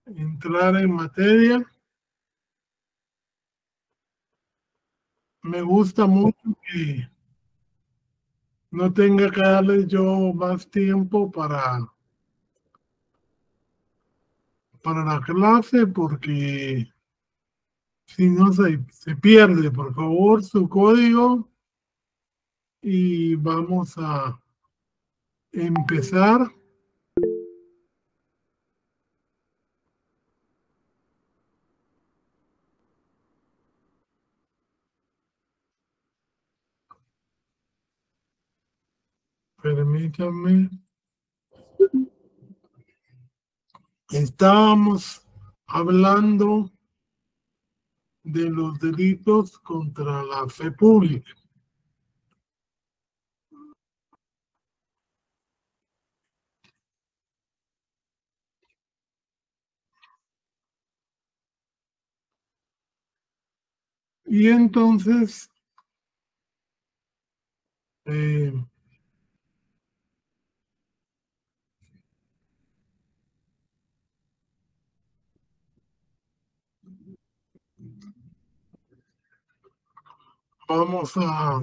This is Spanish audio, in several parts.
entrar en materia. Me gusta mucho que no tenga que darles yo más tiempo para la clase, porque si no se pierde. Por favor, su código y vamos a empezar. Permítanme. Estábamos hablando de los delitos contra la fe pública. Y entonces, vamos a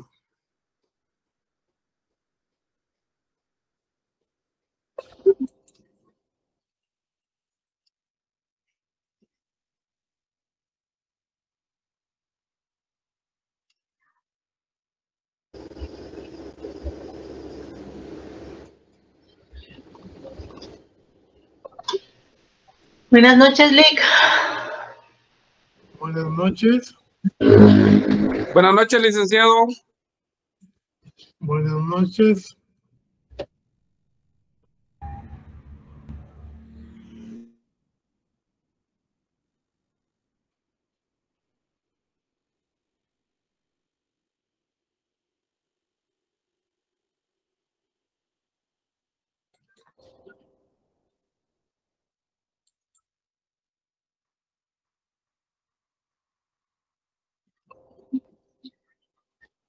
Buenas noches, Lick. Buenas noches. Buenas noches, licenciado. Buenas noches.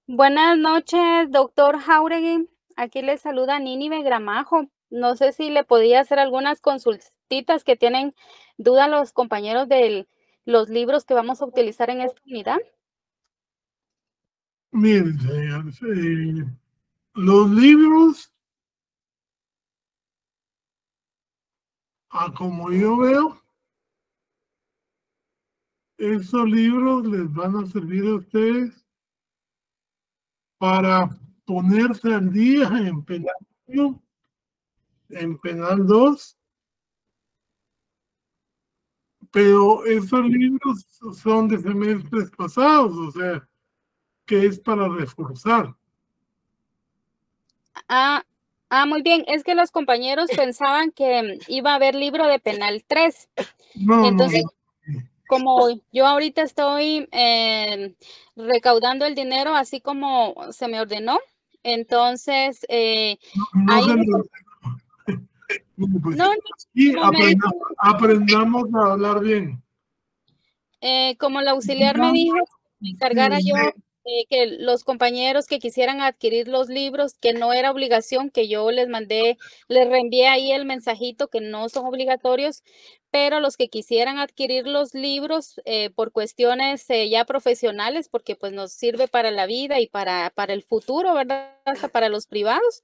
Buenas noches, doctor Jauregui. Aquí le saluda Nínive Gramajo. No sé si le podía hacer algunas consultitas que tienen duda los compañeros de los libros que vamos a utilizar en esta unidad. Miren, señores, los libros, como yo veo, esos libros les van a servir a ustedes para ponerse al día en penal 1, en penal 2, pero esos libros son de semestres pasados, o sea, que es para reforzar. Muy bien. Es que los compañeros pensaban que iba a haber libro de penal 3. No, Entonces, no. como yo ahorita estoy recaudando el dinero así como se me ordenó, entonces aprendamos a hablar bien. Como el auxiliar me dijo que me encargara yo que los compañeros que quisieran adquirir los libros, que no era obligación, que yo les reenvié ahí el mensajito que no son obligatorios, pero los que quisieran adquirir los libros por cuestiones ya profesionales, porque pues nos sirve para la vida y para el futuro, ¿verdad? Hasta para los privados.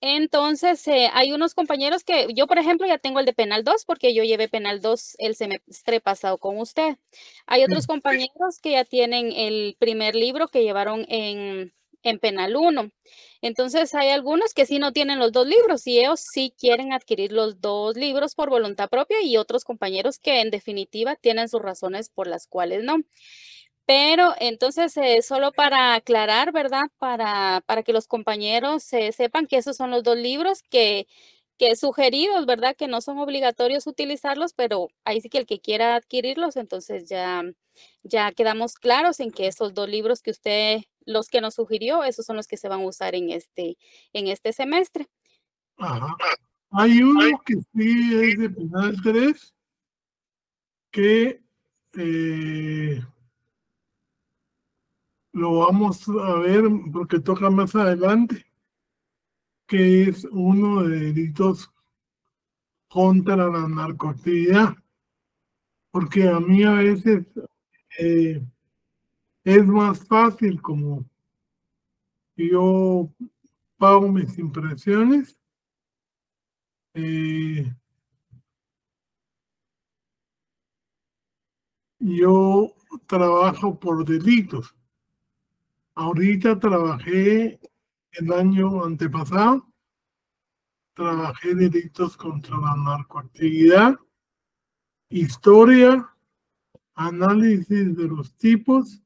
Entonces, hay unos compañeros que yo, por ejemplo, ya tengo el de penal 2 porque yo llevé penal 2 el semestre pasado con usted. Hay otros compañeros que ya tienen el primer libro que llevaron en penal 1. Entonces, hay algunos que sí no tienen los 2 libros y ellos sí quieren adquirir los 2 libros por voluntad propia, y otros compañeros que en definitiva tienen sus razones por las cuales no. Pero entonces, solo para aclarar, ¿verdad? Para que los compañeros sepan que esos son los 2 libros que sugeridos, ¿verdad? Que no son obligatorios utilizarlos, pero ahí sí que el que quiera adquirirlos, entonces ya quedamos claros en que esos 2 libros que usted, los que nos sugirió, esos son los que se van a usar en este semestre. Ajá. Hay uno que sí es de penal 3, que lo vamos a ver porque toca más adelante, que es uno de delitos contra la narcoactividad. porque a mí a veces es más fácil, como yo pago mis impresiones, yo trabajo por delitos. Ahorita trabajé el año antepasado, trabajé delitos contra la narcoactividad, historia, análisis de los tipos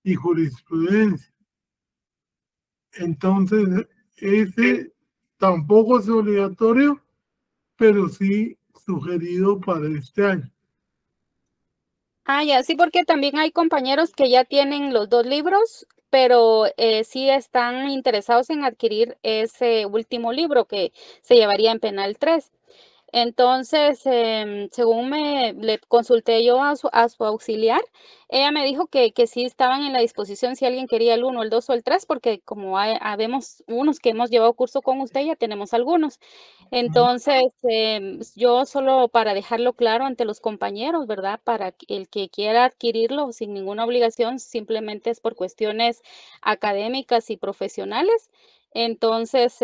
y jurisprudencia. Entonces, ese tampoco es obligatorio, pero sí sugerido para este año. Ah, ya, sí, porque también hay compañeros que ya tienen los 2 libros, pero sí están interesados en adquirir ese último libro que se llevaría en penal 3. Entonces, según le consulté yo a su auxiliar, ella me dijo que sí estaban en la disposición si alguien quería el 1, el 2 o el 3, porque como habemos unos que hemos llevado curso con usted, ya tenemos algunos. Entonces, yo solo para dejarlo claro ante los compañeros, ¿verdad? Para el que quiera adquirirlo sin ninguna obligación, simplemente es por cuestiones académicas y profesionales. Entonces,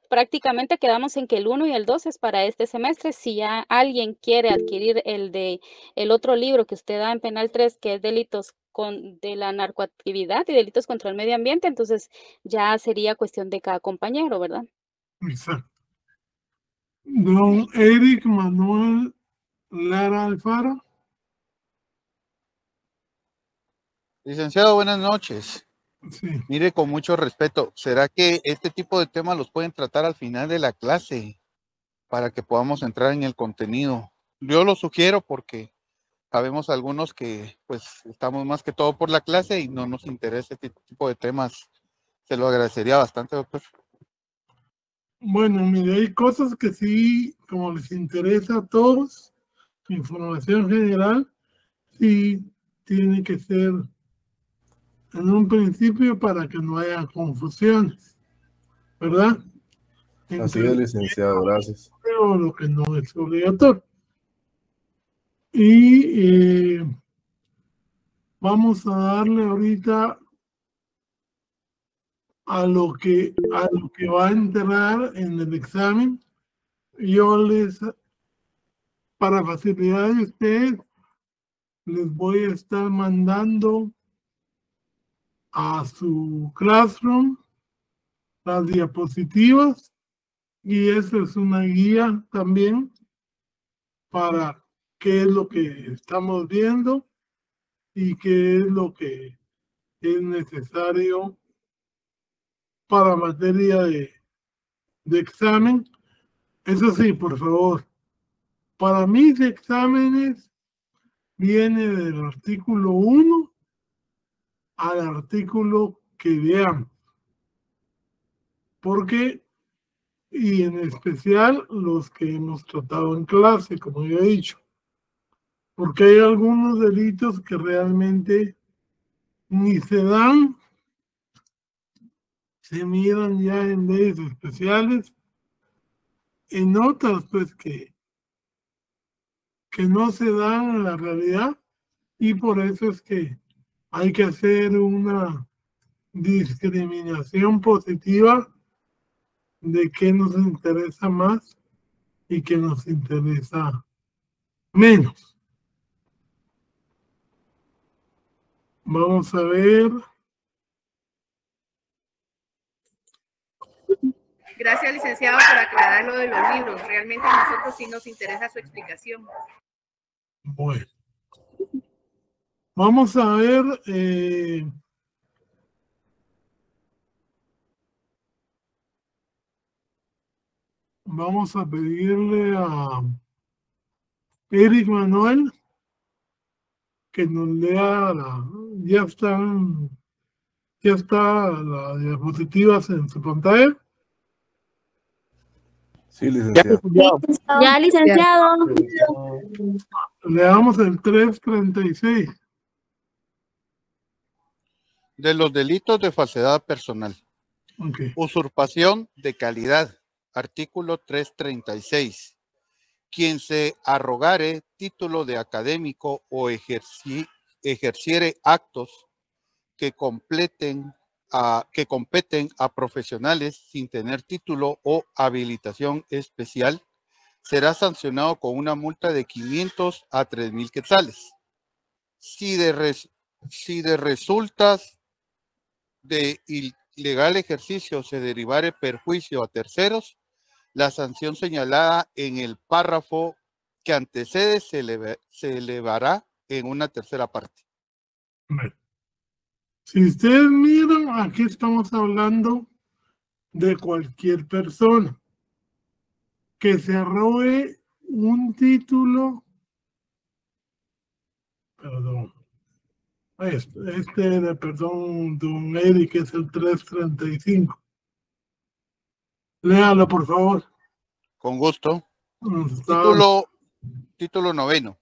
prácticamente quedamos en que el 1 y el 2 es para este semestre. Si ya alguien quiere adquirir el otro libro que usted da en penal 3, que es delitos de la narcoactividad y delitos contra el medio ambiente, entonces ya sería cuestión de cada compañero, ¿verdad? Exacto. Don Eric Manuel Lara Alfaro. Licenciado, buenas noches. Sí. Mire, con mucho respeto, ¿será que este tipo de temas los pueden tratar al final de la clase para que podamos entrar en el contenido? Yo lo sugiero porque sabemos algunos que pues estamos más que todo por la clase y no nos interesa este tipo de temas. Se lo agradecería bastante, doctor. Bueno, mire, hay cosas que sí, como les interesa a todos, información general, sí tiene que ser en un principio para que no haya confusiones, ¿verdad? Así es, licenciado, gracias. Pero lo que no es obligatorio. Y vamos a darle ahorita a lo que va a entrar en el examen. Yo para facilidad de ustedes, les voy a estar mandando a su Classroom las diapositivas, y eso es una guía también para qué es lo que estamos viendo y qué es lo que es necesario para materia de examen. Eso sí, por favor, para mis exámenes viene del artículo 1 al artículo que veamos. Porque, y en especial los que hemos tratado en clase, como yo he dicho, porque hay algunos delitos que realmente ni se dan, se miran ya en leyes especiales, en otras pues que no se dan en la realidad, y por eso es que hay que hacer una discriminación positiva de qué nos interesa más y qué nos interesa menos. Vamos a ver. Gracias, licenciado, por aclarar lo de los libros. Realmente a nosotros sí nos interesa su explicación. Bueno. Vamos a ver. Vamos a pedirle a Eric Manuel que nos lea ya está las diapositivas en su pantalla. Sí, licenciado. Ya, licenciado. Leamos el 336. De los delitos de falsedad personal. Okay. Usurpación de calidad. Artículo 336. quien se arrogare título de académico o ejerciere actos que competen a profesionales sin tener título o habilitación especial, será sancionado con una multa de 500 a 3,000 quetzales. Si de resultas de ilegal ejercicio se derivare perjuicio a terceros, la sanción señalada en el párrafo que antecede se elevará en una tercera parte. Si ustedes miran, aquí estamos hablando de cualquier persona que se robe un título, perdón, perdón, don Eric, es el 335. Léalo, por favor. Con gusto. Título 9.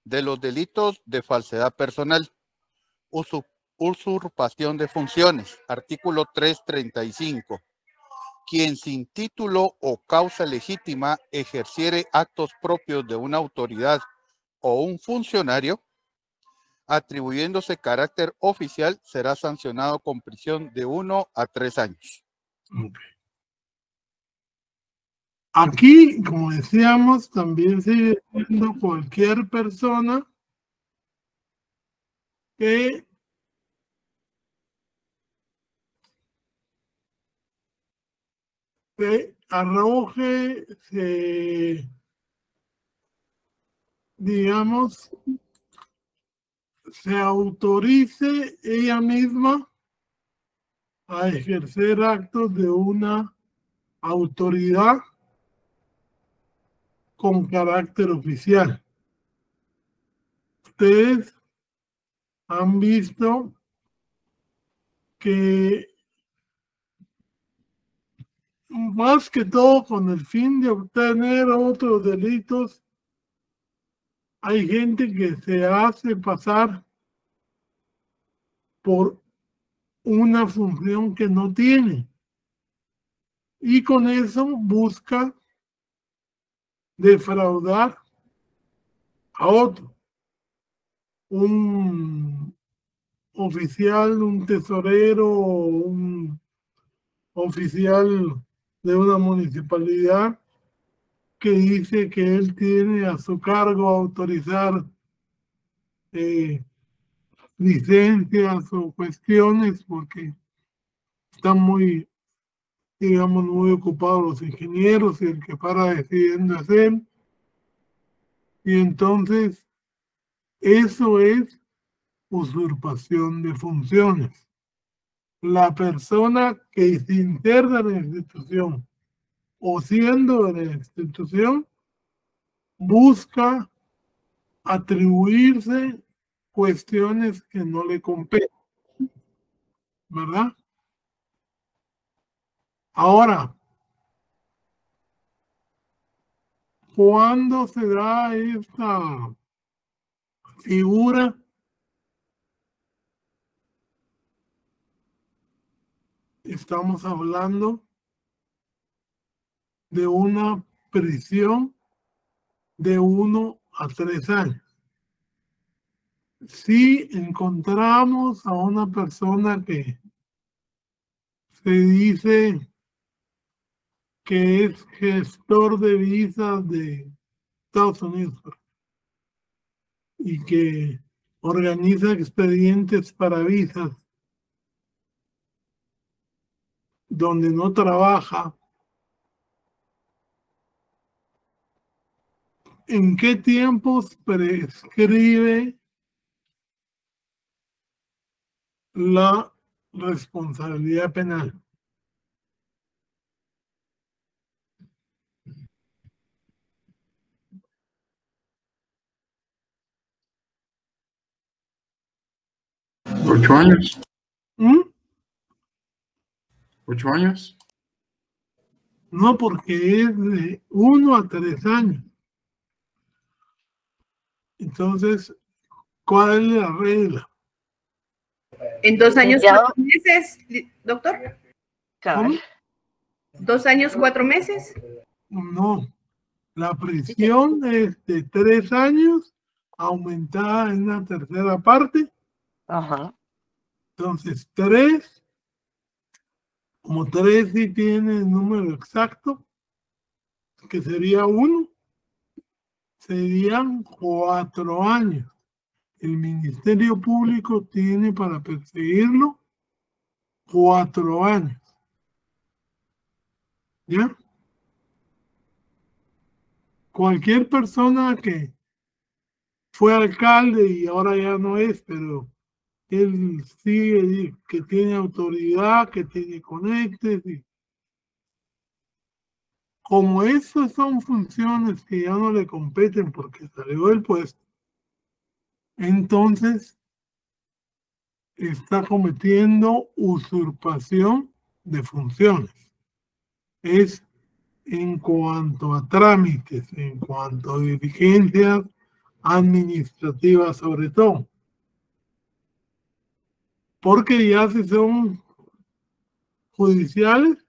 De los delitos de falsedad personal. Usurpación de funciones. Artículo 335. Quien sin título o causa legítima ejerciere actos propios de una autoridad o un funcionario, atribuyéndose carácter oficial, será sancionado con prisión de 1 a 3 años. Okay. Aquí, como decíamos, también sigue siendo cualquier persona que se arroje, digamos, se autorice ella misma a ejercer actos de una autoridad con carácter oficial. Ustedes han visto que más que todo con el fin de obtener otros delitos, hay gente que se hace pasar por una función que no tiene y con eso busca defraudar a otro. Un oficial, un tesorero, un oficial de una municipalidad que dice que él tiene a su cargo autorizar licencias o cuestiones porque están muy, digamos, muy ocupados los ingenieros y el que para decidiendo es él. Y entonces eso es usurpación de funciones. La persona que se interna en la institución o siendo de la institución busca atribuirse cuestiones que no le competen, ¿verdad? Ahora, ¿cuándo se da esta figura? Estamos hablando de una prisión de 1 a 3 años. Si encontramos a una persona que se dice que es gestor de visas de Estados Unidos y que organiza expedientes para visas donde no trabaja, ¿en qué tiempos prescribe la responsabilidad penal? ¿8 años? ¿Mm? 8 años. No, porque es de 1 a 3 años. Entonces, ¿cuál es la regla? En 2 años, 4 meses, doctor. ¿Cómo? 2 años, 4 meses. No. La prisión es de 3 años, aumentada en una tercera parte. Ajá. Entonces, 3, como 3 sí tiene el número exacto, que sería 1, serían 4 años. El Ministerio Público tiene para perseguirlo 4 años. ¿Ya? Cualquier persona que fue alcalde y ahora ya no es, pero él sigue que tiene autoridad, que tiene conectes. Y como esas son funciones que ya no le competen porque salió del puesto, entonces está cometiendo usurpación de funciones. Es en cuanto a trámites, en cuanto a diligencias administrativas sobre todo. Porque ya si son judiciales,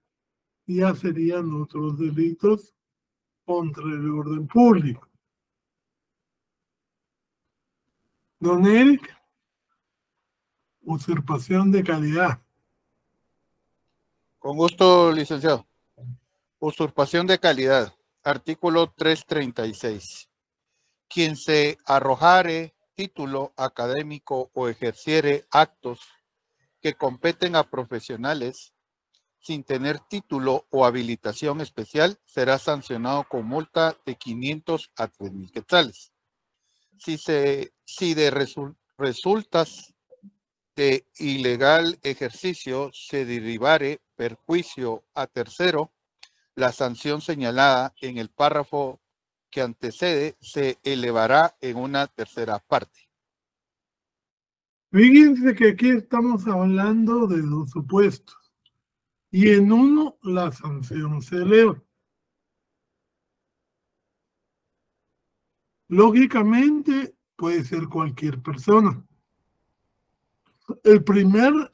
ya serían otros delitos contra el orden público. Don Eric, usurpación de calidad. Con gusto, licenciado. Usurpación de calidad. Artículo 336. Quien se arrojare título académico o ejerciere actos que competen a profesionales sin tener título o habilitación especial será sancionado con multa de 500 a 3,000 quetzales. Si de resultas de ilegal ejercicio se derivare perjuicio a tercero, la sanción señalada en el párrafo que antecede se elevará en una tercera parte. Fíjense que aquí estamos hablando de 2 supuestos. Y en uno la sanción se eleva. Lógicamente puede ser cualquier persona. El primer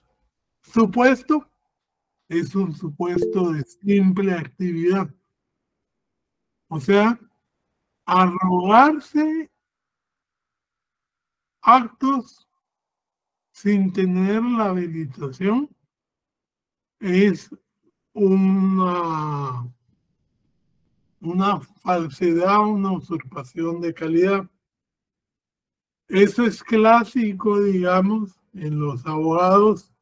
supuesto es un supuesto de simple actividad. O sea, arrogarse actos sin tener la habilitación es una falsedad, una usurpación de calidad. Eso es clásico, digamos, en los abogados,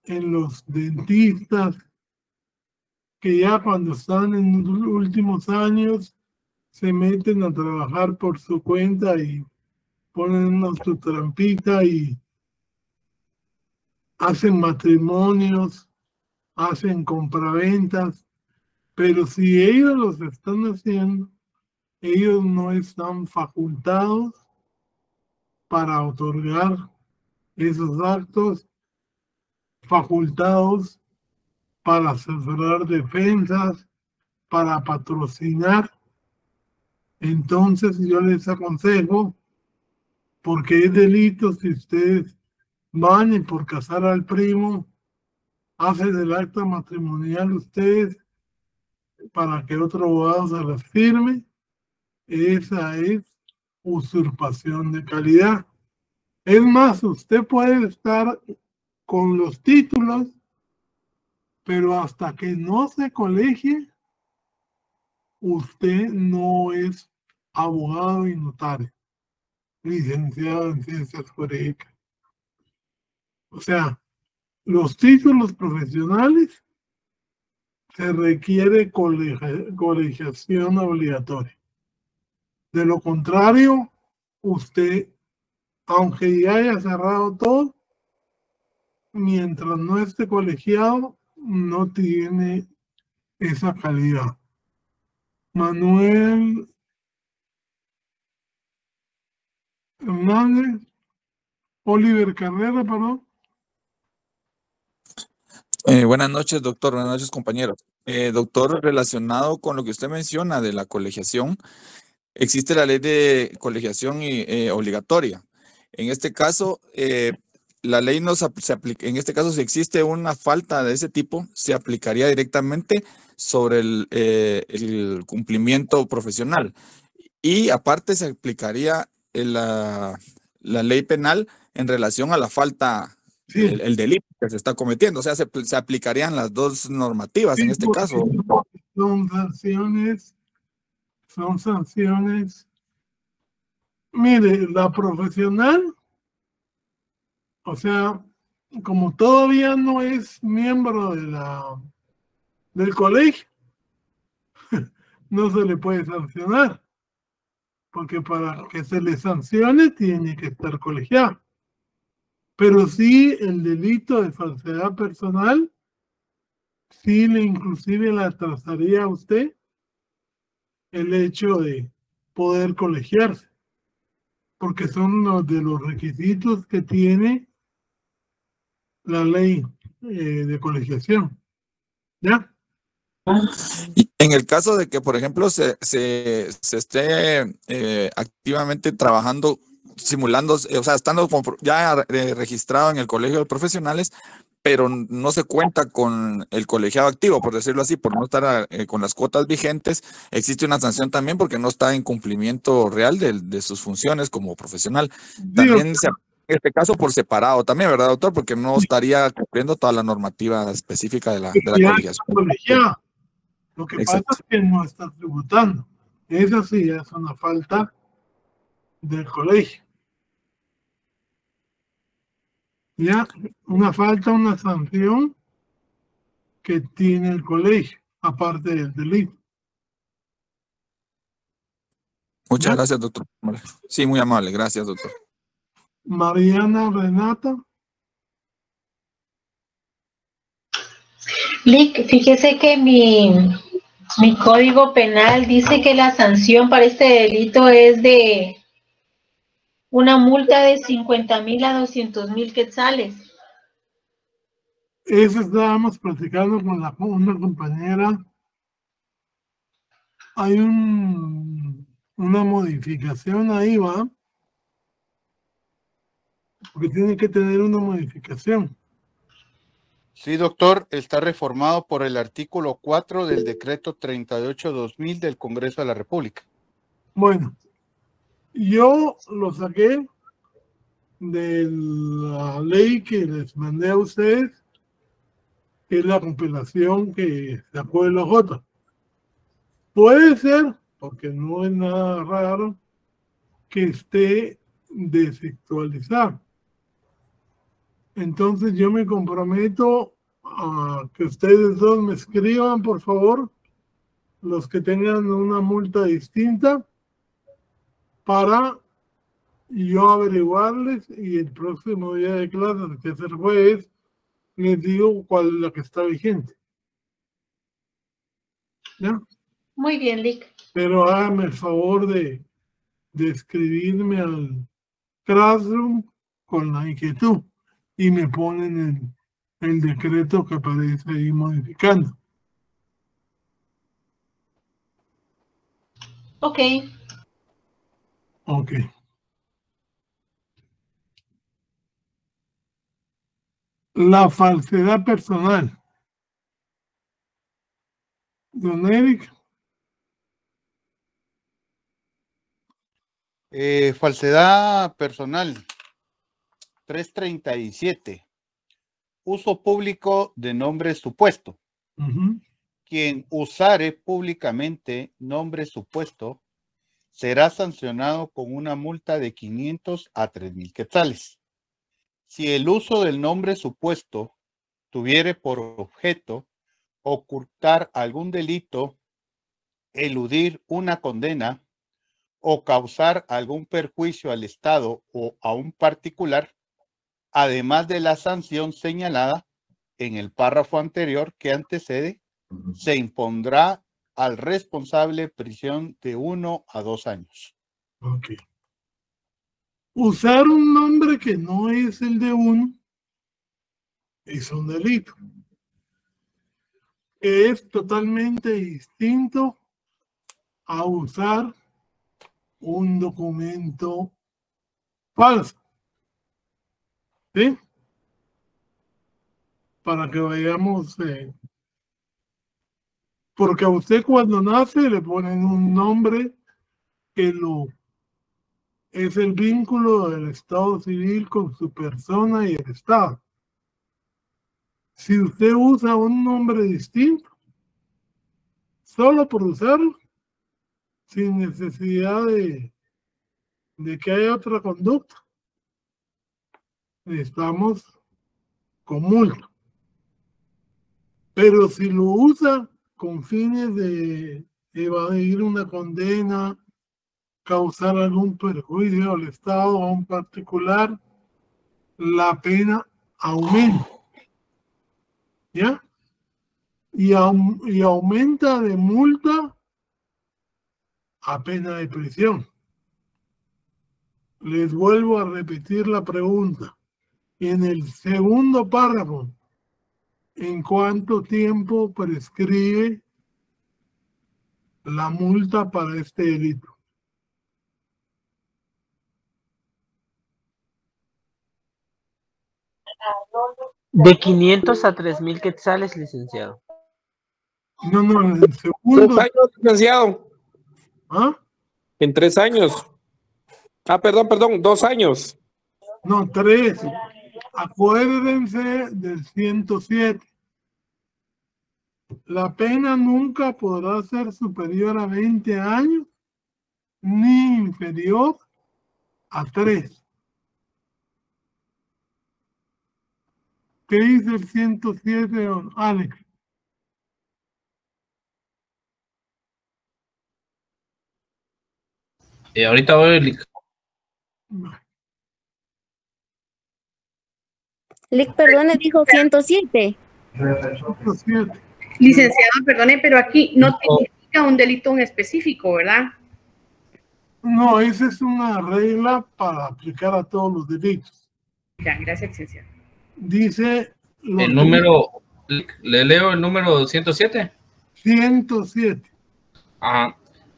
en los dentistas, que ya cuando están en los últimos años se meten a trabajar por su cuenta y ponen su trampita y hacen matrimonios, hacen compraventas, pero si ellos los están haciendo, ellos no están facultados para otorgar esos actos, facultados para asesorar defensas, para patrocinar. Entonces yo les aconsejo, porque es delito si ustedes van y por casar al primo, hacen el acta matrimonial ustedes para que otro abogado se las firme. Esa es usurpación de calidad. Es más, usted puede estar con los títulos, pero hasta que no se colegie, usted no es abogado y notario, licenciado en ciencias jurídicas. O sea, los títulos profesionales se requiere colegiación obligatoria. De lo contrario, usted, aunque ya haya cerrado todo, mientras no esté colegiado, no tiene esa calidad. Manuel Hernández, Oliver Carrera, perdón. Buenas noches, doctor. Buenas noches, compañeros. Doctor, relacionado con lo que usted menciona de la colegiación, existe la ley de colegiación obligatoria. En este caso, la ley no se aplica, en este caso, si existe una falta de ese tipo, se aplicaría directamente sobre el cumplimiento profesional. Y aparte se aplicaría la ley penal en relación a la falta, Sí. el delito que se está cometiendo. O sea, se aplicarían las dos normativas en este caso. Son sanciones. Mire, la profesional, o sea, como todavía no es miembro del colegio, no se le puede sancionar, porque para que se le sancione tiene que estar colegiado. Pero sí, el delito de falsedad personal, sí inclusive le atrasaría a usted el hecho de poder colegiarse, porque son uno de los requisitos que tiene la ley de colegiación. ¿Ya? Y en el caso de que, por ejemplo, se esté activamente trabajando, simulando, o sea, estando ya registrado en el colegio de profesionales, pero no se cuenta con el colegiado activo, por decirlo así, por no estar con las cuotas vigentes, existe una sanción también porque no está en cumplimiento real de sus funciones como profesional. También en este caso por separado también, ¿verdad, doctor? Porque no estaría cumpliendo toda la normativa específica de la colegiación. Lo que pasa es que no está tributando. Eso sí es una falta del colegio. Ya, una falta, una sanción que tiene el colegio, aparte del delito. Muchas gracias, doctor. Sí, muy amable. Gracias, doctor. Mariana Renata. Lic, fíjese que mi código penal dice que la sanción para este delito es de una multa de 50,000 a 200,000 quetzales. Eso estábamos platicando con una compañera. Hay una modificación ahí, ¿va? Porque tiene que tener una modificación. Sí, doctor, está reformado por el artículo 4 del decreto 38-2000 del Congreso de la República. Bueno, yo lo saqué de la ley que les mandé a ustedes, que es la compilación que sacó el OJ. Puede ser, porque no es nada raro, que esté desactualizado. Entonces yo me comprometo a que ustedes dos me escriban, por favor, los que tengan una multa distinta, para yo averiguarles, y el próximo día de clases, que es el jueves, les digo cuál es la que está vigente. ¿Ya? Muy bien, Lic. Pero háganme el favor de escribirme al Classroom con la inquietud y me ponen el decreto que aparece ahí modificando. Ok. Ok. La falsedad personal. Don Eric. Falsedad personal. 337. Uso público de nombre supuesto. Quien usare públicamente nombre supuesto será sancionado con una multa de 500 a 3,000 quetzales. Si el uso del nombre supuesto tuviere por objeto ocultar algún delito, eludir una condena o causar algún perjuicio al Estado o a un particular, además de la sanción señalada en el párrafo anterior que antecede, se impondrá al responsable prisión de 1 a 2 años. Ok. Usar un nombre que no es el de uno es un delito. Es totalmente distinto a usar un documento falso. ¿Sí? para que vayamos, porque a usted cuando nace le ponen un nombre que es el vínculo del Estado civil con su persona y el Estado. Si usted usa un nombre distinto, solo por usarlo, sin necesidad de que haya otra conducta, estamos con multa. Pero si lo usa con fines de evadir una condena, causar algún perjuicio al Estado o a un particular, la pena aumenta. ¿Ya? Y aumenta de multa a pena de prisión. Les vuelvo a repetir la pregunta. En el segundo párrafo, ¿en cuánto tiempo prescribe la multa para este delito? De 500 a 3,000 quetzales, licenciado. No, en el segundo. 2 años, licenciado. ¿Ah? En 3 años. Perdón, 2 años. No, 3. Acuérdense del 107. La pena nunca podrá ser superior a 20 años ni inferior a 3. ¿Qué dice el 107, don Alex? Ahorita voy. Lic, perdone, dijo 107. Licenciado, perdone, pero aquí no tipifica un delito en específico, ¿verdad? No, esa es una regla para aplicar a todos los delitos. Ya, gracias, licenciado. Dice... El número... ¿Le leo el número 107? 107. Ajá.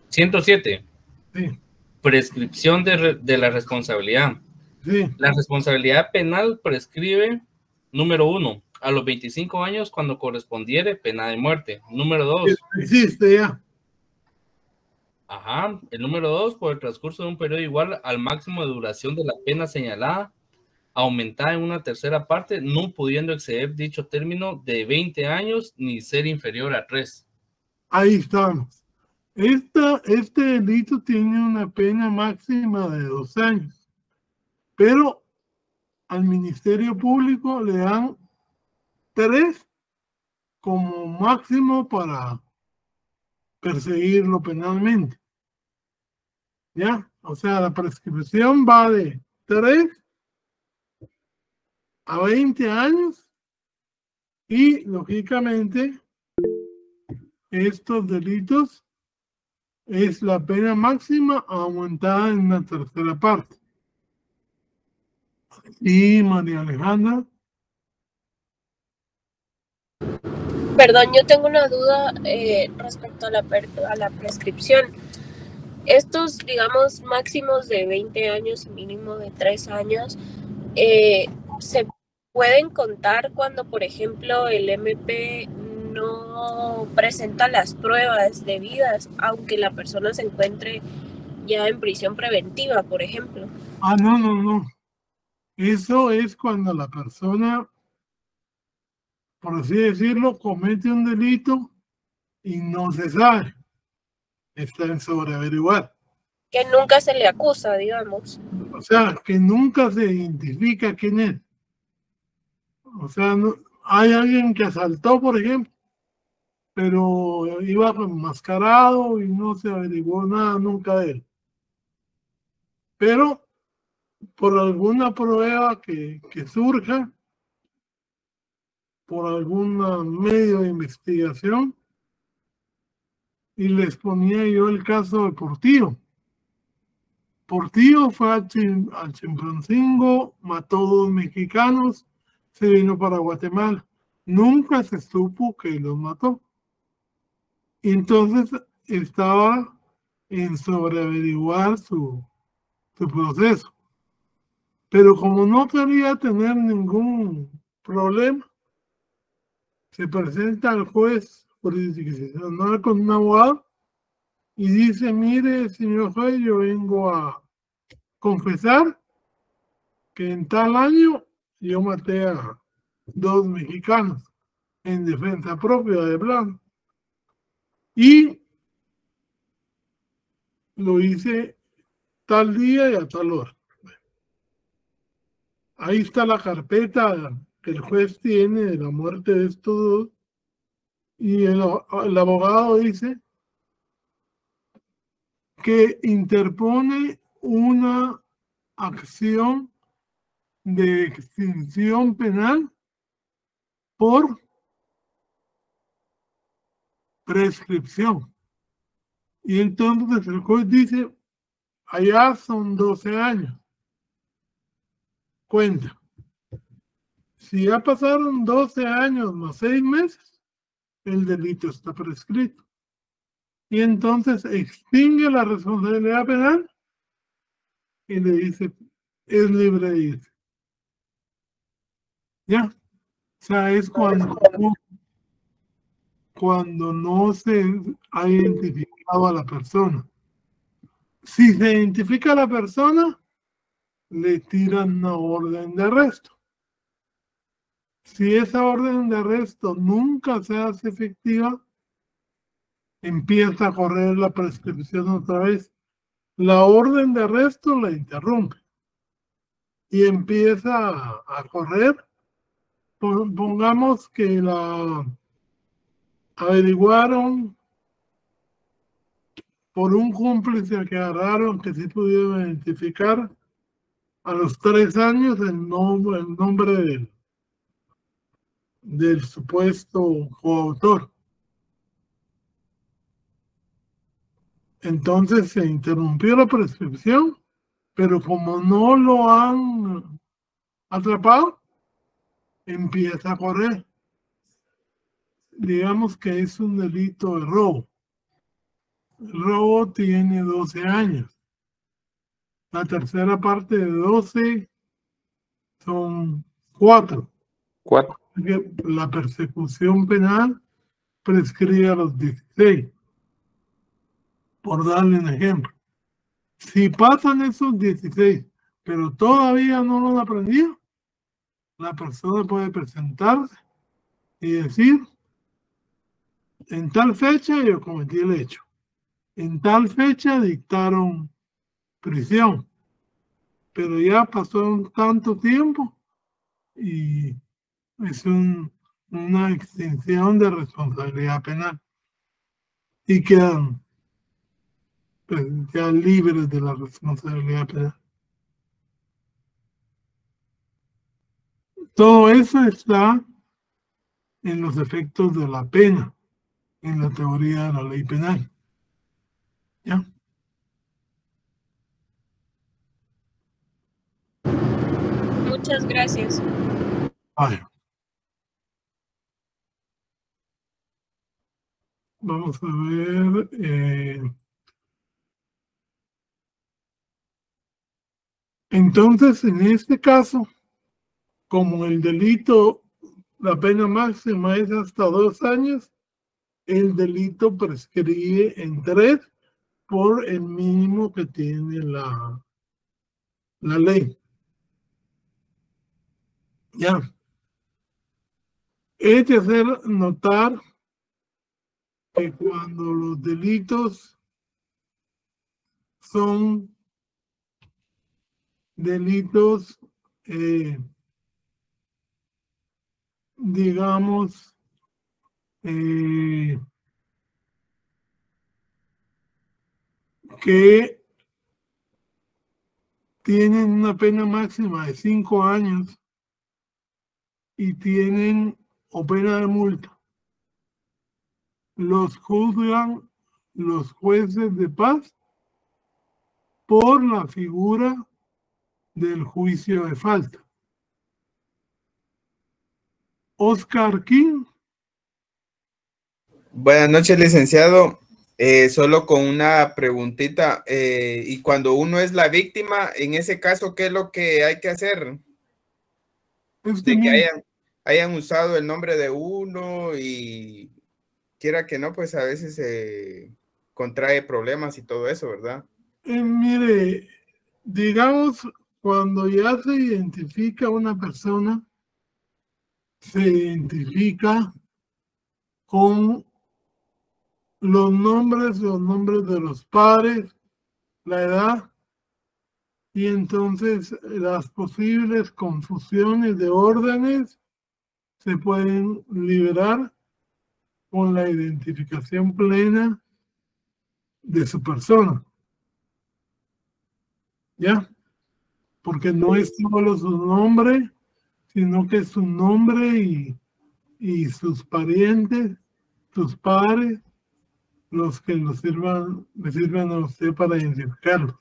107. Sí. Prescripción de la responsabilidad. Sí. La responsabilidad penal prescribe, número 1, a los 25 años cuando correspondiere pena de muerte. Número 2. Existe ya. Ajá. El número 2, por el transcurso de un periodo igual al máximo de duración de la pena señalada, aumentada en una tercera parte, no pudiendo exceder dicho término de 20 años ni ser inferior a 3. Ahí estamos. Este delito tiene una pena máxima de 2 años, pero al Ministerio Público le dan 3 como máximo para perseguirlo penalmente. ¿Ya? O sea, la prescripción va de 3 a 20 años y, lógicamente, estos delitos es la pena máxima aumentada en una tercera parte. Y María Alejandra. Perdón, yo tengo una duda respecto a la prescripción. Estos, digamos, máximos de 20 años y mínimo de 3 años, ¿se pueden contar cuando, por ejemplo, el MP no presenta las pruebas debidas, aunque la persona se encuentre ya en prisión preventiva, por ejemplo? No. Eso es cuando la persona, por así decirlo, comete un delito y no se sabe. Está en sobreaveriguar. Que nunca se le acusa, digamos. O sea, que nunca se identifica quién es. O sea, hay alguien que asaltó, por ejemplo, pero iba enmascarado y no se averiguó nada nunca de él. Pero por alguna prueba que surja, por algún medio de investigación, y les ponía yo el caso de Portillo. Portillo fue a Chilpancingo, mató 2 mexicanos, se vino para Guatemala. Nunca se supo que los mató. Y entonces estaba en sobreaveriguar su proceso. Pero como no quería tener ningún problema, se presenta al juez jurisdiccional con un abogado y dice, mire, señor juez, yo vengo a confesar que en tal año yo maté a 2 mexicanos en defensa propia de plano. Y lo hice tal día y a tal hora. Ahí está la carpeta que el juez tiene de la muerte de estos dos. Y el abogado dice que interpone una acción de extinción penal por prescripción. Y entonces el juez dice, allá son 12 años. Cuenta. Si ya pasaron 12 años más 6 meses, el delito está prescrito. Y entonces extingue la responsabilidad penal y le dice, es libre de irse. ¿Ya? O sea, es cuando no se ha identificado a la persona. Si se identifica a la persona, le tiran una orden de arresto. Si esa orden de arresto nunca se hace efectiva, empieza a correr la prescripción otra vez. La orden de arresto la interrumpe y empieza a correr. Pongamos que la averiguaron por un cómplice que agarraron, que sí pudieron identificar a los 3 años el nombre del supuesto coautor. Entonces se interrumpió la prescripción, pero como no lo han atrapado, empieza a correr. Digamos que es un delito de robo. El robo tiene 12 años. La tercera parte de 12 son 4. La persecución penal prescribe a los 16. Por darle un ejemplo. Si pasan esos 16, pero todavía no lo han aprendido, la persona puede presentarse y decir, en tal fecha yo cometí el hecho. En tal fecha dictaron prisión. Pero ya pasó tanto tiempo y es una extinción de responsabilidad penal. Y quedan pues, ya libres de la responsabilidad penal. Todo eso está en los efectos de la pena, en la teoría de la ley penal. ¿Ya? Muchas gracias. Vale. Vamos a ver. Entonces, en este caso, como el delito, la pena máxima es hasta 2 años, el delito prescribe en 3 por el mínimo que tiene la ley. Ya. Es de hacer notar que cuando los delitos son delitos, digamos, que tienen una pena máxima de 5 años y tienen o pena de multa, los juzgan los jueces de paz por la figura del juicio de falta. Oscar King. Buenas noches, licenciado. Solo con una preguntita. Y cuando uno es la víctima, en ese caso, ¿qué es lo que hay que hacer? De que hayan usado el nombre de uno y quiera que no, pues a veces contrae problemas y todo eso, ¿verdad? Mire, digamos, cuando ya se identifica una persona, se identifica con los nombres de los padres, la edad, y entonces las posibles confusiones de órdenes se pueden liberar con la identificación plena de su persona. ¿Ya? Porque no es solo su nombre, sino que es su nombre y sus parientes, sus padres, los que le sirven a usted para identificarlos.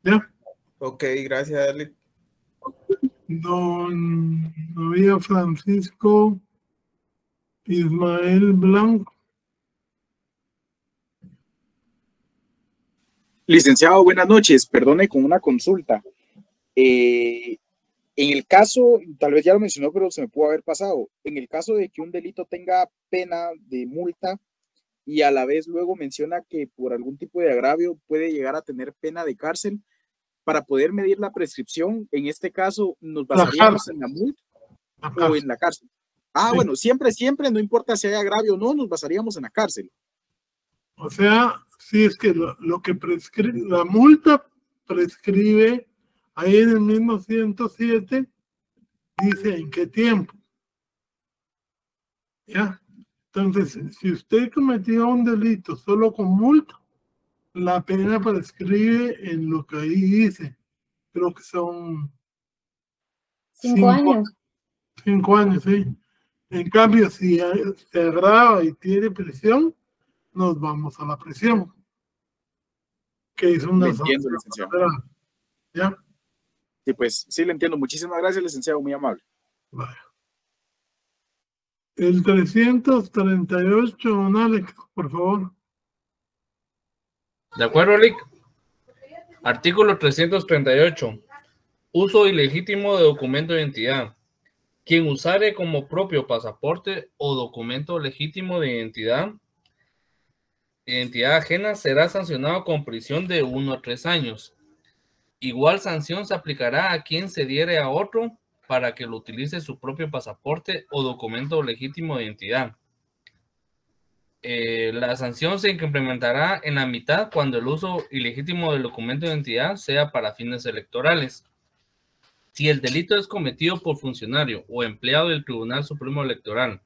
¿Ya? Ok, gracias, Alex. Don María Francisco Ismael Blanco. Licenciado, buenas noches. Perdone con una consulta. En el caso, tal vez ya lo mencionó, pero se me pudo haber pasado. En el caso de que un delito tenga pena de multa y a la vez luego menciona que por algún tipo de agravio puede llegar a tener pena de cárcel, para poder medir la prescripción, en este caso, ¿nos basaríamos en la multa o en la cárcel? Ah, sí. Bueno, siempre, no importa si hay agravio o no, nos basaríamos en la cárcel. O sea, sí, es que lo que prescribe, la multa prescribe, ahí en el mismo 107, dice en qué tiempo. ¿Ya? Entonces, si usted cometió un delito solo con multa, la pena prescribe en lo que ahí dice. Creo que son 5 años. 5 años, sí. En cambio, si se agrava y tiene prisión, nos vamos a la prisión. Que es una entiendo, licenciado. ¿Ya? Sí, pues sí, le entiendo. Muchísimas gracias, licenciado, muy amable. Vale. El 338, don Alex, por favor. De acuerdo, Lick. Artículo 338. Uso ilegítimo de documento de identidad. Quien usare como propio pasaporte o documento legítimo de identidad ajena será sancionado con prisión de 1 a 3 años. Igual sanción se aplicará a quien se diere a otro para que lo utilice su propio pasaporte o documento legítimo de identidad. La sanción se implementará en la mitad cuando el uso ilegítimo del documento de identidad sea para fines electorales. Si el delito es cometido por funcionario o empleado del Tribunal Supremo Electoral,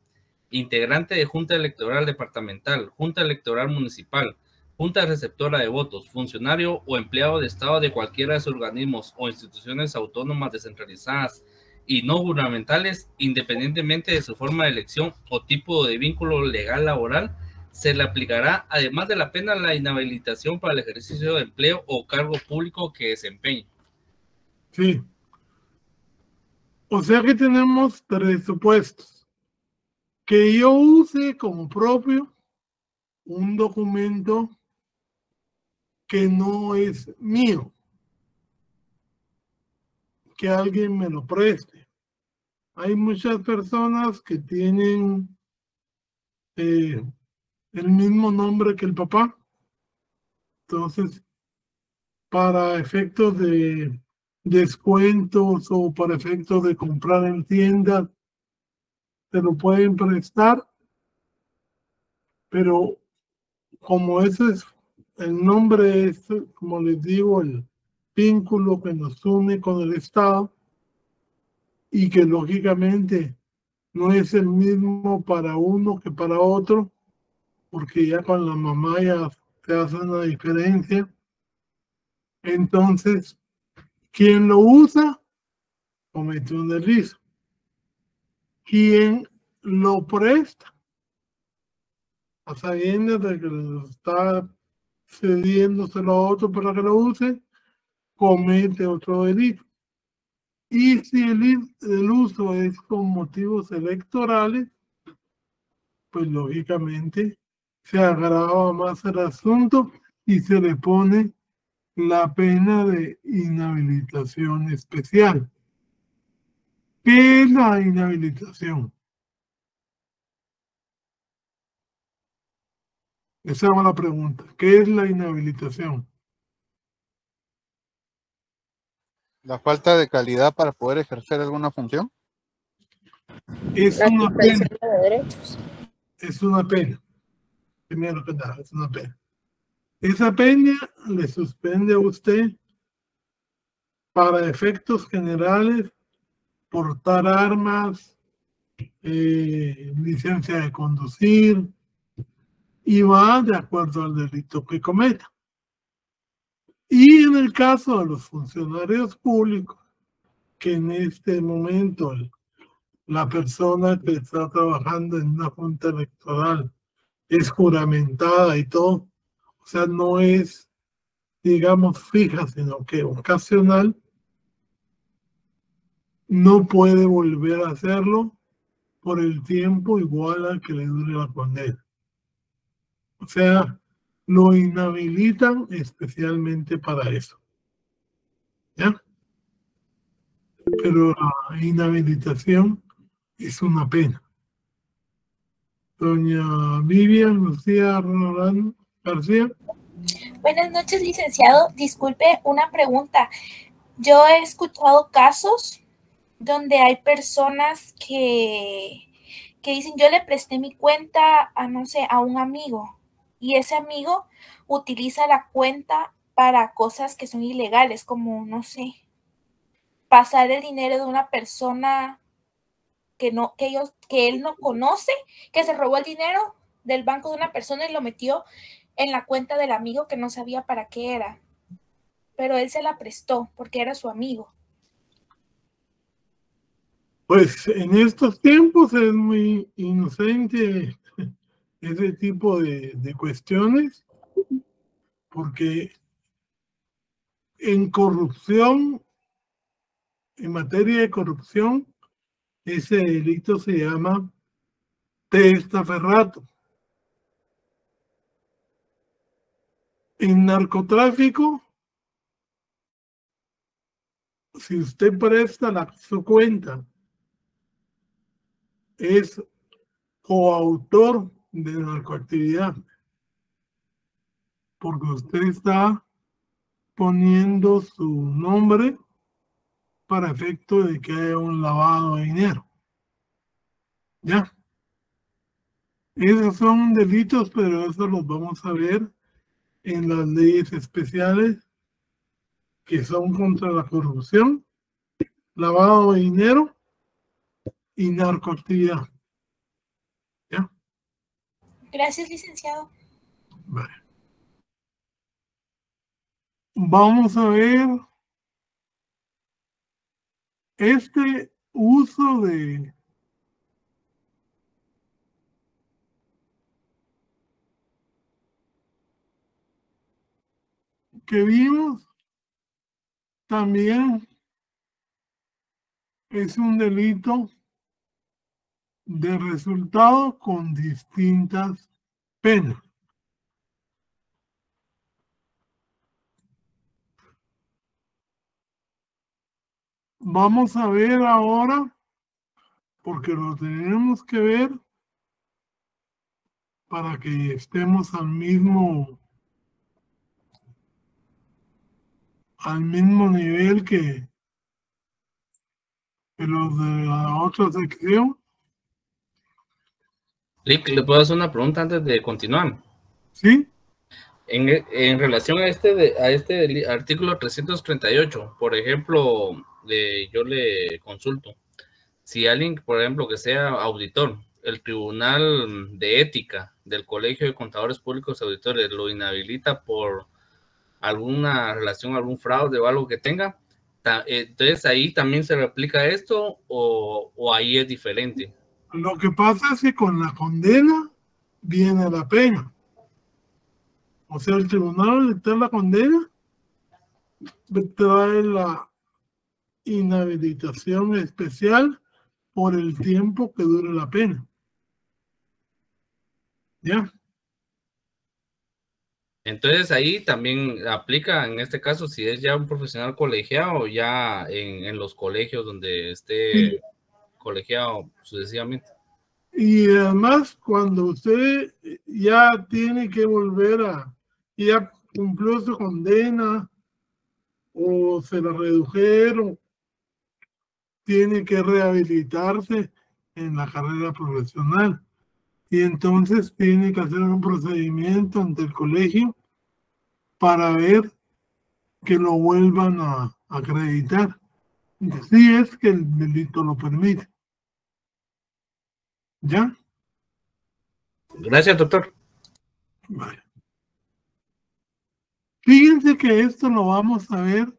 integrante de Junta Electoral Departamental, Junta Electoral Municipal, Junta Receptora de Votos, funcionario o empleado de Estado de cualquiera de sus organismos o instituciones autónomas descentralizadas y no gubernamentales, independientemente de su forma de elección o tipo de vínculo legal laboral, se le aplicará, además de la pena, la inhabilitación para el ejercicio de empleo o cargo público que desempeñe. Sí. O sea que tenemos 3 supuestos. Que yo use como propio un documento que no es mío. Que alguien me lo preste. Hay muchas personas que tienen el mismo nombre que el papá. Entonces, para efectos de descuentos o para efectos de comprar en tiendas, se lo pueden prestar, pero como ese es el nombre, es, como les digo, el vínculo que nos une con el Estado y que lógicamente no es el mismo para uno que para otro, porque ya con la mamá ya se hace una diferencia. Entonces, quien lo usa comete un delito. Quien lo presta, a sabiendas de que lo está cediéndoselo a otro para que lo use, comete otro delito. Y si el uso es con motivos electorales, pues lógicamente se agrava más el asunto y se le pone la pena de inhabilitación especial. ¿Qué es la inhabilitación? Esa es la pregunta. ¿Qué es la inhabilitación? La falta de calidad para poder ejercer alguna función. Es La una pena. suspensión de derechos. Es una pena. Primero que nada, es una pena. Esa pena le suspende a usted para efectos generales portar armas, licencia de conducir, y va de acuerdo al delito que cometa. Y en el caso de los funcionarios públicos, que en este momento la persona que está trabajando en una junta electoral es juramentada y todo, o sea, no es, digamos, fija, sino que ocasional, no puede volver a hacerlo por el tiempo igual al que le dure la condena. O sea, lo inhabilitan especialmente para eso. ¿Ya? Pero la inhabilitación es una pena. Doña Vivian Lucía Rolán García. Buenas noches, licenciado. Disculpe una pregunta. Yo he escuchado casos donde hay personas que dicen, yo le presté mi cuenta a, no sé, a un amigo, y ese amigo utiliza la cuenta para cosas que son ilegales, como, no sé, pasar el dinero de una persona que él no conoce, que se robó el dinero del banco de una persona y lo metió en la cuenta del amigo que no sabía para qué era, pero él se la prestó porque era su amigo. Pues en estos tiempos es muy inocente ese tipo de cuestiones, porque en corrupción, en materia de corrupción, ese delito se llama testaferrato. En narcotráfico, si usted presta su cuenta, es coautor de narcoactividad, porque usted está poniendo su nombre para efecto de que haya un lavado de dinero. ¿Ya? Esos son delitos, pero eso los vamos a ver en las leyes especiales que son contra la corrupción, lavado de dinero y narcoactividad. ¿Ya? Gracias, licenciado. Vale. Vamos a ver este uso que vimos también es un delito de resultado con distintas penas. Vamos a ver ahora, porque lo tenemos que ver para que estemos al mismo nivel que los de la otra sección. Lick, ¿le puedo hacer una pregunta antes de continuar? Sí. En relación a este artículo 338, por ejemplo, yo le consulto, si alguien, por ejemplo, que sea auditor, el Tribunal de Ética del Colegio de Contadores Públicos y Auditores lo inhabilita por alguna relación, algún fraude o algo que tenga, entonces ahí también se replica esto o ahí es diferente. Lo que pasa es que con la condena viene la pena. O sea, el tribunal al dictar la condena trae la inhabilitación especial por el tiempo que dure la pena. ¿Ya? Entonces ahí también aplica, en este caso, si es ya un profesional colegiado o ya en los colegios donde esté. colegiado sucesivamente. Y además, cuando usted ya tiene que ya cumplió su condena o se la redujeron, tiene que rehabilitarse en la carrera profesional. Y entonces tiene que hacer un procedimiento ante el colegio para ver que lo vuelvan a acreditar. Si es que el delito lo permite. ¿Ya? Gracias, doctor. Vale. Fíjense que esto lo vamos a ver.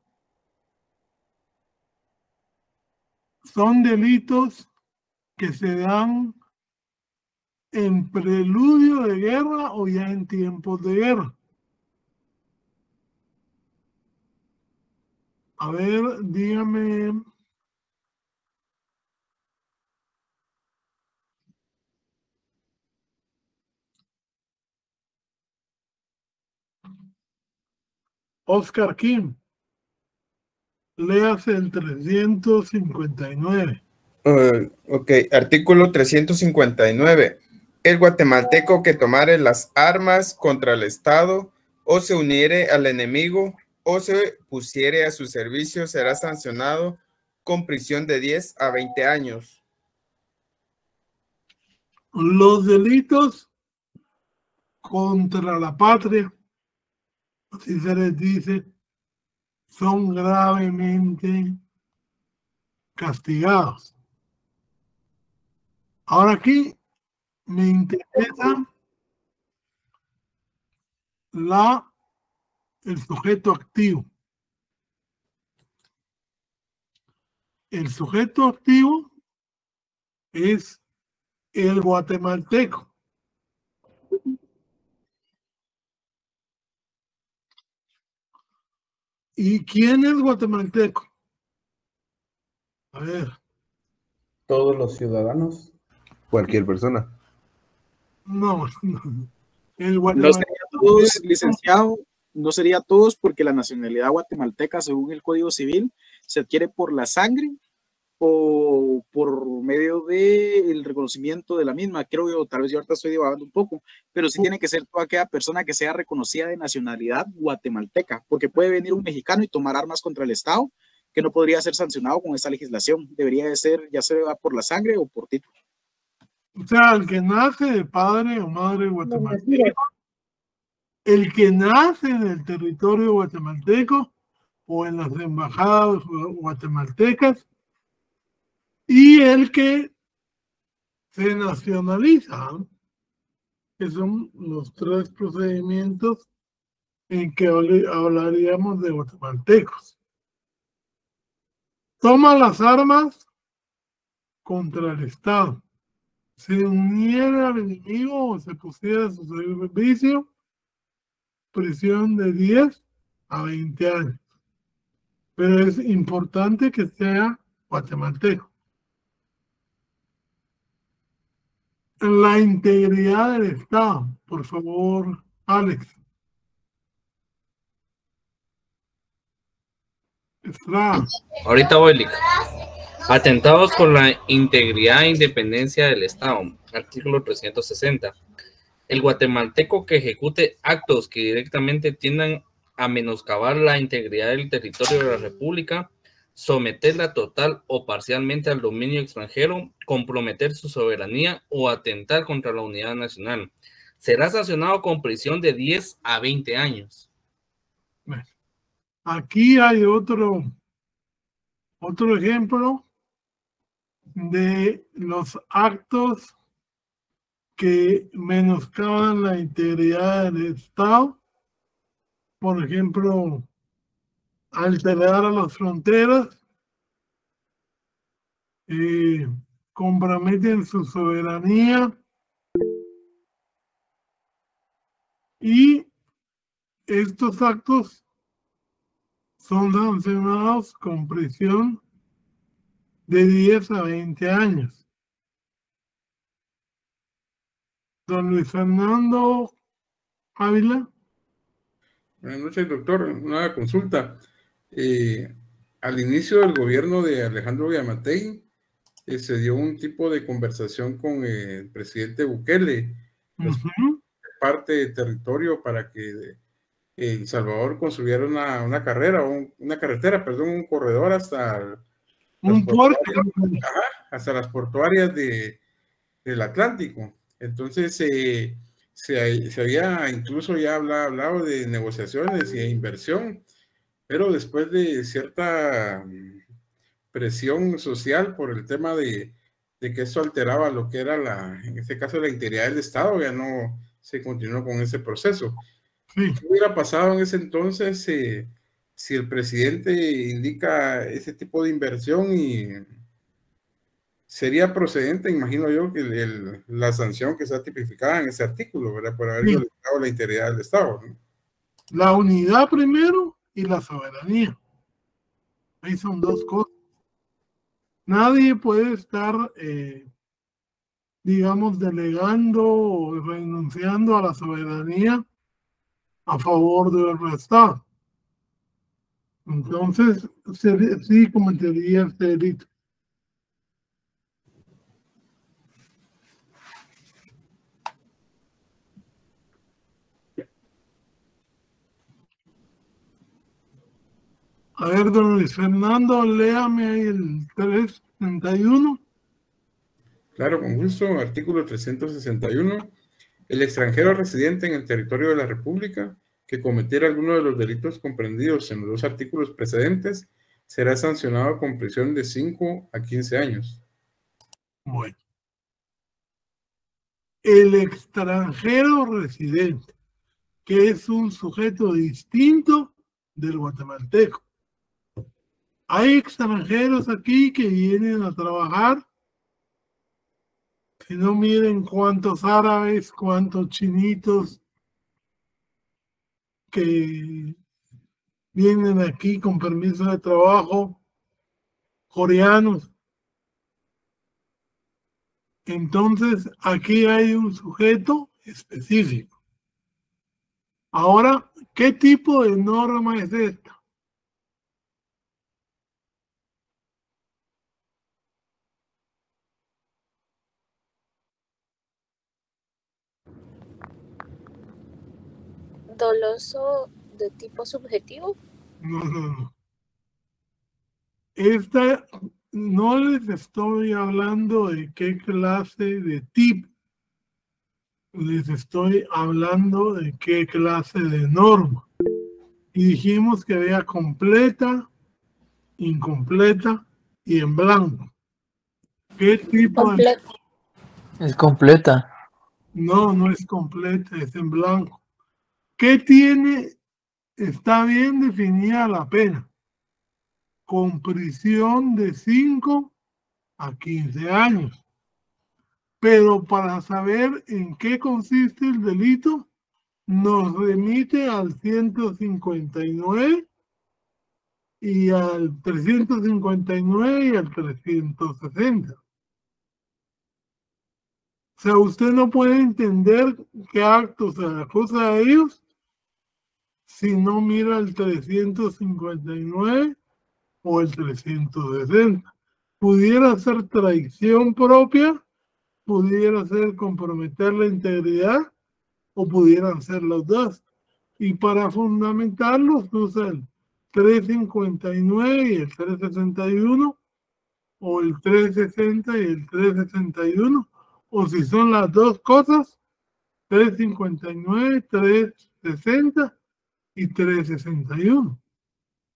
Son delitos que se dan en preludio de guerra o ya en tiempos de guerra. A ver, dígame. Oscar Kim, léase el 359. Ok, artículo 359. El guatemalteco que tomare las armas contra el Estado o se uniere al enemigo o se pusiere a su servicio será sancionado con prisión de 10 a 20 años. Los delitos contra la patria, así se les dice, son gravemente castigados. Ahora aquí me interesa el sujeto activo. El sujeto activo es el guatemalteco. ¿Y quién es guatemalteco? A ver. Todos los ciudadanos. Cualquier persona. No. El No sería todos, licenciado, no sería todos porque la nacionalidad guatemalteca, según el Código Civil, se adquiere por la sangre o por medio del reconocimiento de la misma. Creo que tal vez yo ahorita estoy divagando un poco, pero sí tiene que ser toda aquella persona que sea reconocida de nacionalidad guatemalteca, porque puede venir un mexicano y tomar armas contra el Estado, que no podría ser sancionado con esta legislación. Debería de ser ya sea por la sangre o por título. O sea, el que nace de padre o madre guatemalteco, el que nace en el territorio guatemalteco o en las embajadas guatemaltecas, y el que se nacionaliza, que son los tres procedimientos en que hablaríamos de guatemaltecos. Toma las armas contra el Estado. Se uniera al enemigo o se pusiera a su servicio, prisión de 10 a 20 años. Pero es importante que sea guatemalteco. La integridad del Estado, por favor, Alex. Estrada. Ahorita voy, Lic. Atentados con la integridad e independencia del Estado. Artículo 360. El guatemalteco que ejecute actos que directamente tiendan a menoscabar la integridad del territorio de la República, someterla total o parcialmente al dominio extranjero, comprometer su soberanía o atentar contra la unidad nacional, será sancionado con prisión de 10 a 20 años. Bueno, aquí hay otro ejemplo de los actos que menoscaban la integridad del Estado. Por ejemplo, alterar a las fronteras, comprometen su soberanía y estos actos son sancionados con prisión de 10 a 20 años. Don Luis Fernando Ávila. Buenas noches, doctor. Una consulta. Al inicio del gobierno de Alejandro Yamatei, se dio un tipo de conversación con el presidente Bukele, parte del territorio para que El Salvador construyera una carretera, un corredor hasta hasta las portuarias del Atlántico. Entonces se había incluso ya hablado de negociaciones y de inversión, pero después de cierta presión social por el tema de que esto alteraba lo que era en este caso la integridad del Estado, ya no se continuó con ese proceso. ¿Qué hubiera pasado en ese entonces si el presidente indica ese tipo de inversión? Y sería procedente, imagino yo, que la sanción que está tipificada en ese artículo, ¿verdad? Por haber violado la integridad del Estado, ¿no? La unidad primero y la soberanía. Ahí son dos cosas. Nadie puede estar, digamos, delegando o renunciando a la soberanía a favor del Estado. Entonces, sí cometería este delito. A ver, don Luis Fernando, léame ahí el 361. Claro, con gusto. Artículo 361. El extranjero residente en el territorio de la República que cometiera alguno de los delitos comprendidos en los dos artículos precedentes será sancionado con prisión de 5 a 15 años. Bueno. El extranjero residente, que es un sujeto distinto del guatemalteco. Hay extranjeros aquí que vienen a trabajar, que no miren cuántos árabes, cuántos chinitos que vienen aquí con permiso de trabajo, coreanos. Entonces, aquí hay un sujeto específico. Ahora, ¿qué tipo de norma es esta? ¿Doloso de tipo subjetivo? No. Esta no les estoy hablando de qué clase de tipo. Les estoy hablando de qué clase de norma. Y dijimos que había completa, incompleta y en blanco. ¿Qué tipo de...? Es completa. No, no es completa, es en blanco. ¿Qué tiene? Está bien definida la pena. Con prisión de 5 a 15 años. Pero para saber en qué consiste el delito, nos remite al 159 y al 359 y al 360. O sea, usted no puede entender qué actos se acusa a ellos si no mira el 359 o el 360. Pudiera ser traición propia, pudiera ser comprometer la integridad, o pudieran ser los dos. Y para fundamentarlos usa el 359 y el 361, o el 360 y el 361, o si son las dos cosas, 359, 360 y 361,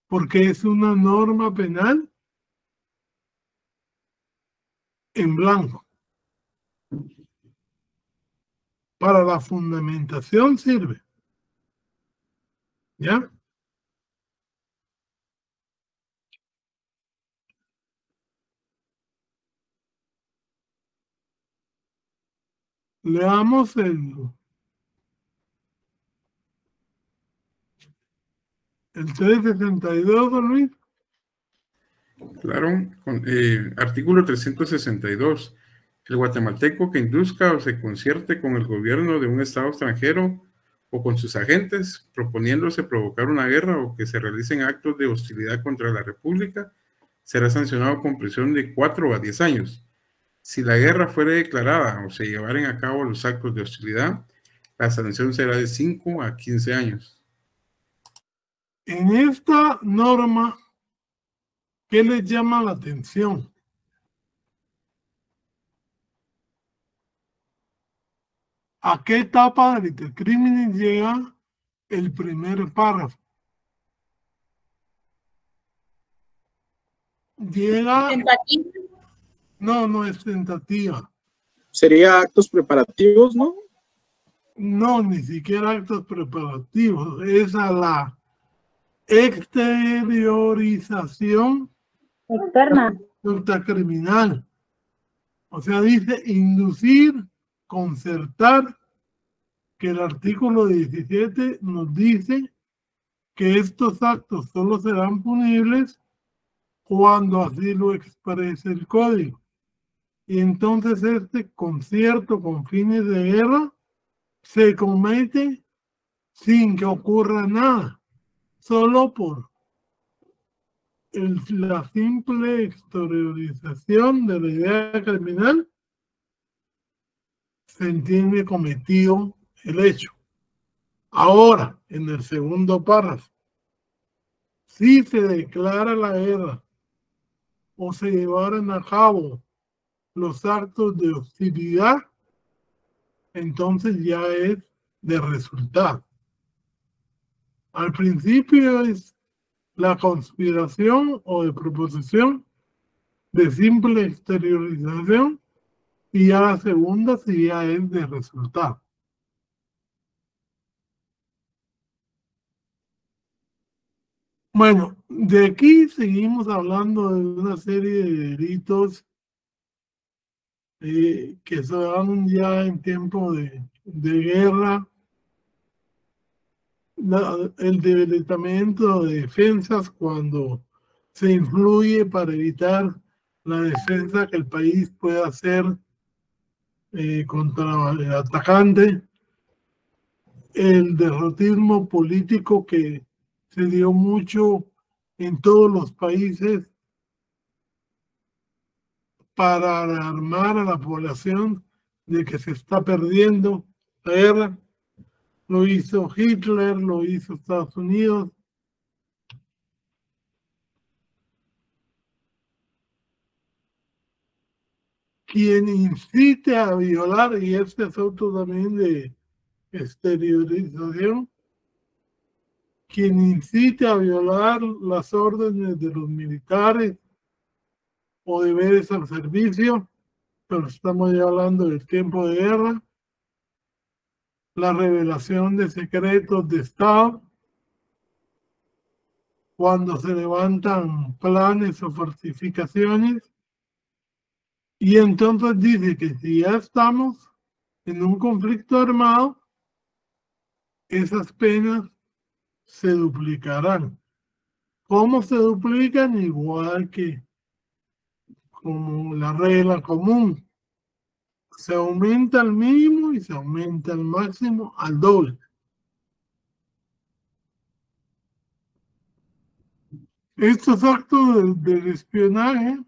porque es una norma penal en blanco. Para la fundamentación sirve. ¿Ya? Leamos el 362, don Luis. Claro, artículo 362. El guatemalteco que induzca o se concierte con el gobierno de un estado extranjero o con sus agentes, proponiéndose provocar una guerra o que se realicen actos de hostilidad contra la República, será sancionado con prisión de 4 a 10 años. Si la guerra fuera declarada o se llevaren a cabo los actos de hostilidad, la sanción será de 5 a 15 años. En esta norma, ¿qué les llama la atención? ¿A qué etapa del intercrimen llega el primer párrafo? Llega... ¿Tentativa? No, no es tentativa. Sería actos preparativos, ¿no? No, ni siquiera actos preparativos. Es a la exteriorización externa criminal. O sea, dice inducir, concertar, que el artículo 17 nos dice que estos actos solo serán punibles cuando así lo exprese el código. Y entonces este concierto con fines de guerra se comete sin que ocurra nada, solo por la simple exteriorización de la idea criminal se entiende cometido el hecho. Ahora, en el segundo párrafo, si se declara la guerra o se llevaran a cabo los actos de hostilidad, entonces ya es de resultado. Al principio es la conspiración o de proposición de simple exteriorización y ya la segunda sí ya es de resultado. Bueno, de aquí seguimos hablando de una serie de delitos que se dan ya en tiempo de guerra, el debilitamiento de defensas cuando se influye para evitar la defensa que el país pueda hacer contra el atacante, el derrotismo político que se dio mucho en todos los países para alarmar a la población de que se está perdiendo la guerra. Lo hizo Hitler, lo hizo Estados Unidos. Quien incite a violar, y este es otro también de exteriorización, quien incite a violar las órdenes de los militares o deberes al servicio, pero estamos ya hablando del tiempo de guerra, la revelación de secretos de Estado, cuando se levantan planes o fortificaciones, y entonces dice que si ya estamos en un conflicto armado, esas penas se duplicarán. ¿Cómo se duplican? Igual que como la regla común. Se aumenta al mínimo y se aumenta al máximo al doble. Estos actos del espionaje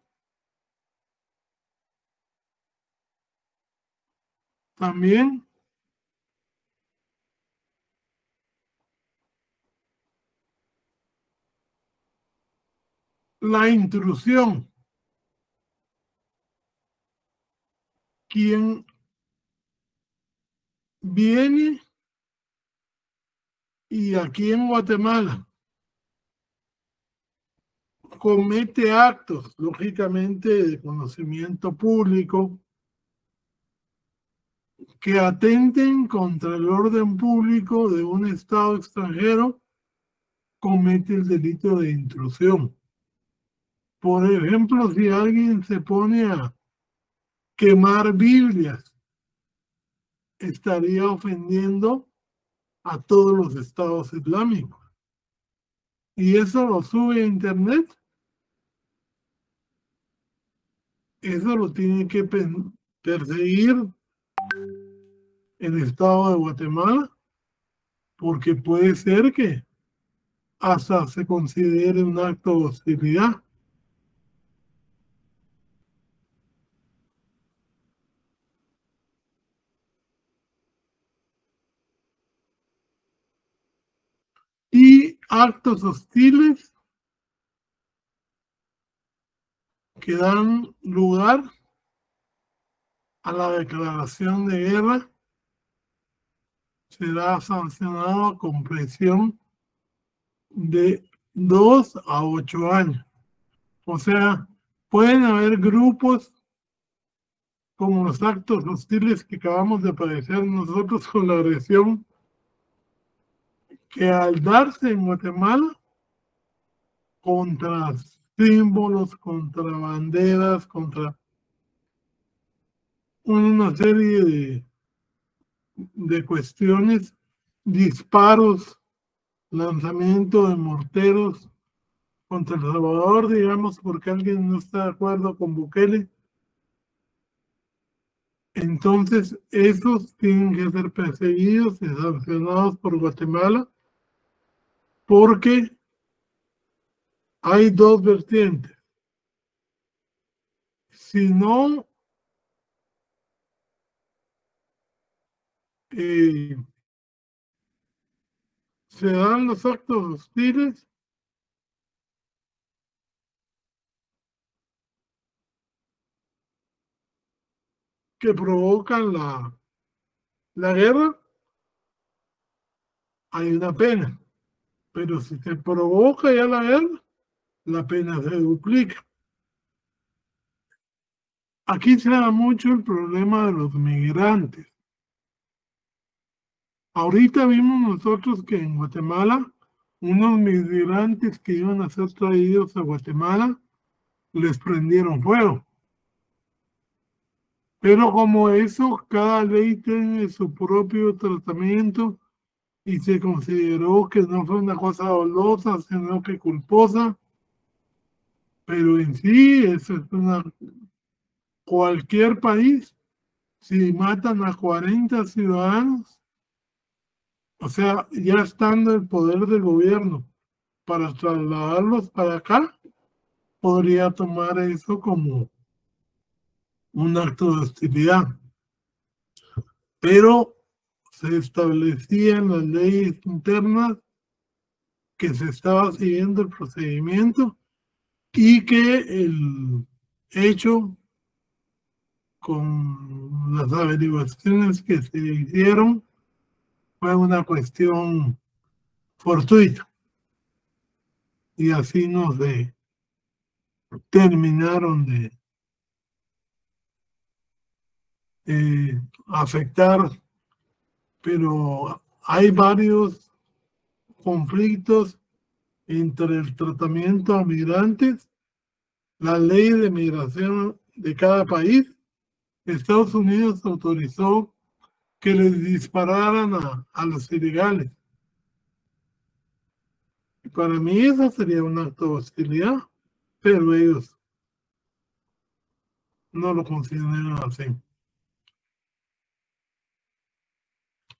también la intrusión. Quien viene y aquí en Guatemala comete actos, lógicamente, de conocimiento público que atenten contra el orden público de un Estado extranjero, comete el delito de intrusión. Por ejemplo, si alguien se pone a quemar Biblias, estaría ofendiendo a todos los estados islámicos. Y eso lo sube a internet. Eso lo tiene que perseguir el Estado de Guatemala, porque puede ser que hasta se considere un acto de hostilidad. actos hostiles que dan lugar a la declaración de guerra será sancionado con prisión de 2 a 8 años. O sea, pueden haber grupos como los actos hostiles que acabamos de padecer nosotros con la agresión, que al darse en Guatemala contra símbolos, contra banderas, contra una serie de cuestiones, disparos, lanzamiento de morteros contra El Salvador, digamos, porque alguien no está de acuerdo con Bukele. Entonces, esos tienen que ser perseguidos y sancionados por Guatemala, porque hay dos vertientes. Si no se dan los actos hostiles, que provocan la guerra, hay una pena. Pero si se provoca ya la guerra, la pena se duplica. Aquí se da mucho el problema de los migrantes. Ahorita vimos nosotros que en Guatemala, unos migrantes que iban a ser traídos a Guatemala, les prendieron fuego. Pero como eso, cada ley tiene su propio tratamiento y se consideró que no fue una cosa dolosa, sino que culposa. Pero en sí, eso es cualquier país, si matan a 40 ciudadanos, o sea, ya estando el poder del gobierno para trasladarlos para acá, podría tomar eso como un acto de hostilidad. Pero se establecían las leyes internas que se estaba siguiendo el procedimiento y que el hecho con las averiguaciones que se hicieron fue una cuestión fortuita. Y así no se terminaron de afectar, pero hay varios conflictos entre el tratamiento a migrantes, la ley de migración de cada país. Estados Unidos autorizó que les dispararan a los ilegales. Y para mí eso sería un acto de hostilidad, pero ellos no lo consideran así.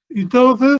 Entonces,